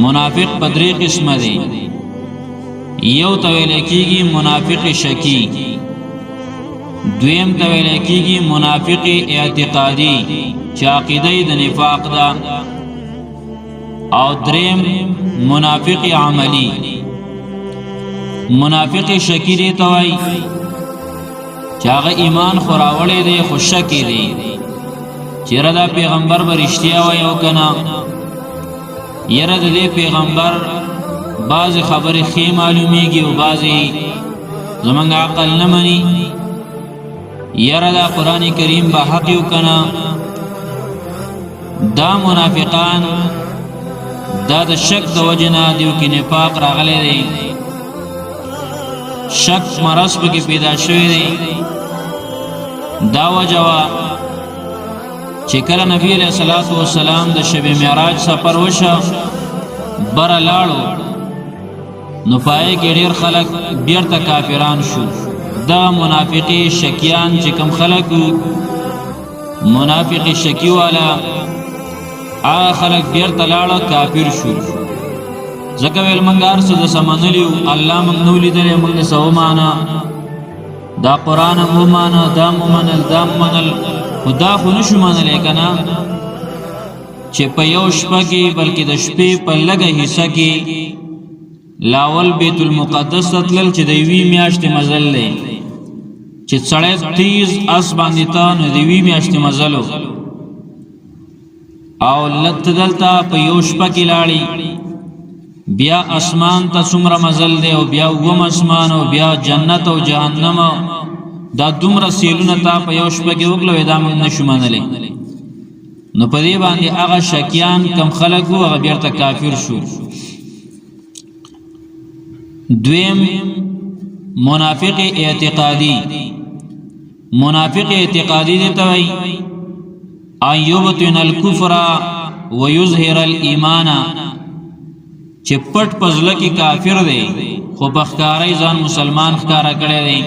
منافق پدری قسم دی. یو تویل کیږي منافق شکی، دویم تویل کیږي منافق اعتقادی چې عقیده د نفاق ده، او دریم منافق عملی. منافق شکی دی توای چې هغه ایمان خوراوړی دی خو شکی دی چیرې دا پیغمبر به رښتیا وایي او که نه، یره د دې پیغمبر بعضې خبرې ښې معلومیږي او بعضې زمونږ عقل نه مني، یره دا قرآن کریم به حق یو که نه. دا منافقان دا د شک د وجې نه دیو کې نفاق راغلی دی، شک مرض پکې پیدا شوی دی. دا وجه وه چې کله نبی علیه الصلاة والسلام د شب معراج سفر وشه بره لاړو، نو پای کې ډېر خلک بیرته کافران شو. دا منافقي شکیان چې کوم خلک منافق شکی والا هغه خلک بیرته لاړه کافر شو. ځکه ویل موږ هر څه د سمنلي وو، الله موږ نه ولیدلی، موږ نه څه ومانه، دا قرآن هم ومانه، دا مو منل، دا مو منل، خو دا خو نشو منلی که نه چې په یو شپه کې بلکې د شپې په لږه حصه کې لاول بیت المقدس ته تلل چې د یوې میاشتې مزل دی، چې سړی تیز اس باندې ته نو د یوې میاشتې مزل و، او ته دلته په یو شپه کې لاړې، بیا اسمان ته څومره مزل دی، او بیا اووم اسمان، او بیا جنت او جهنم، دا دومره سیلونه تا په یو شپه کې وکړه، دا موږ نشو منلی. نو په دې باندې هغه شکیان کم خلک وو هغه بیرته کافر شو. دویم منافق اعتقادی. منافق اعتقادی دی ته وایي ان یبطن الکفر ویظهر الایمان، چې پټ په زړه کې کافر دی خو په ښکاره ځان مسلمان ښکاره کړی دی.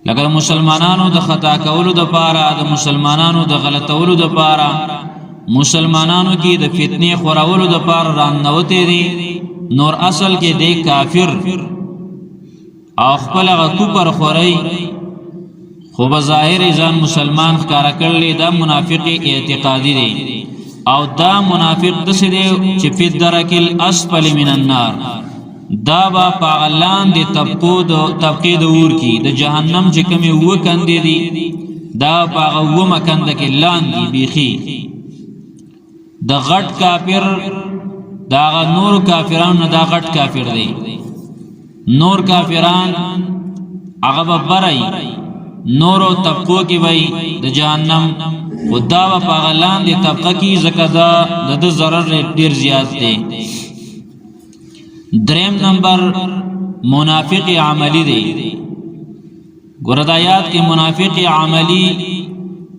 لکه د مسلمانانو د خطا کولو دپاره، د مسلمانانو د غلطولو دپاره، مسلمانانو کې د فتنې خورولو دپاره راننوتی دی، نور اصل کې دی کافر او خپل هغه کفر خوری خو به ظاهر ځان مسلمان ښکاره کړلی. دا منافق اعتقادي دی، او دا منافق داسې دی چې فی الدرک الاسفل من النار، دا به په هغه لاندې طبقې د اور کې د جهنم چې کومې اووه کندې دي، دا په هغه اوومه کنده کې لاندې بیخي د غټ کافر د هغه نورو کافرانو نه دا غټ کافر دی. نور کافران هغه به برئ نورو طبقو کې وی د جهنم، خو دا به په هغه لاندې طبقه کې ځکه د ده ضرر ډېر زیات دی. دریم نمبر منافق عملی دی. ګوره د آیات کې منافق عملی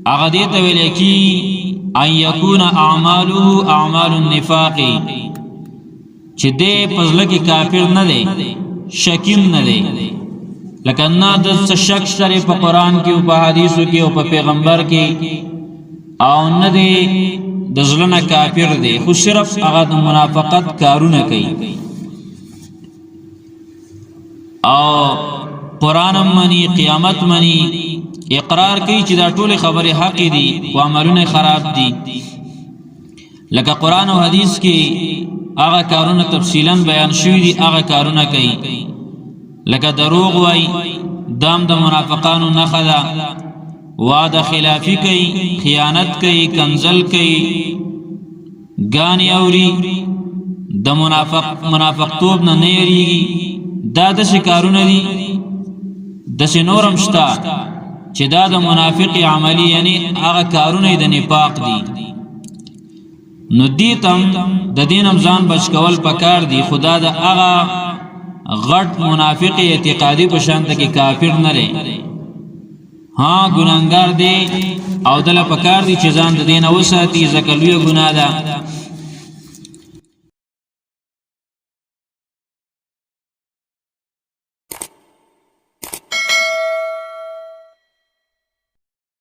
هغه دې ته ویلی کی ان یکون اعماله اعمال النفاق، چې دې په زړه کې کافر نه دی، شکیم نه دی، لکه نه د څه شک شته په قرآن کې او په حدیثو کې او په پیغمبر کې، او نه دی د زړه نه کافر دی، خو صرف هغه د منافقت کارونه کوي، او قرآن منی، قیامت منی، اقرار کوي چې دا ټول خبرې حق دي او عملونه خراب دي. لکه قرآن او حدیث کې هغه کارونه تفصیلا بیان شوي دي، هغه کارونه کوي. لکه دروغ وای، دام د منافقانو نښه ده، وعده خلافی کوي، خیانت کوي، کنزل کوي، ګانې اوري، د منافقتوب نه نه یریږي. دا داسې کارونه دي، داسې نورم شته چې دا د منافق عملی یعنی هغه کارونه د نفاق دي. نو دې تم د دینم ځان بچ کول پکار دي، خدا د هغه غټ منافق اعتقادي په شان ته کې کافر نه لري، ها ګناهګار دی او دله پکار دي چې ځان د دین وساتي، ځکه لویه ګناه ده.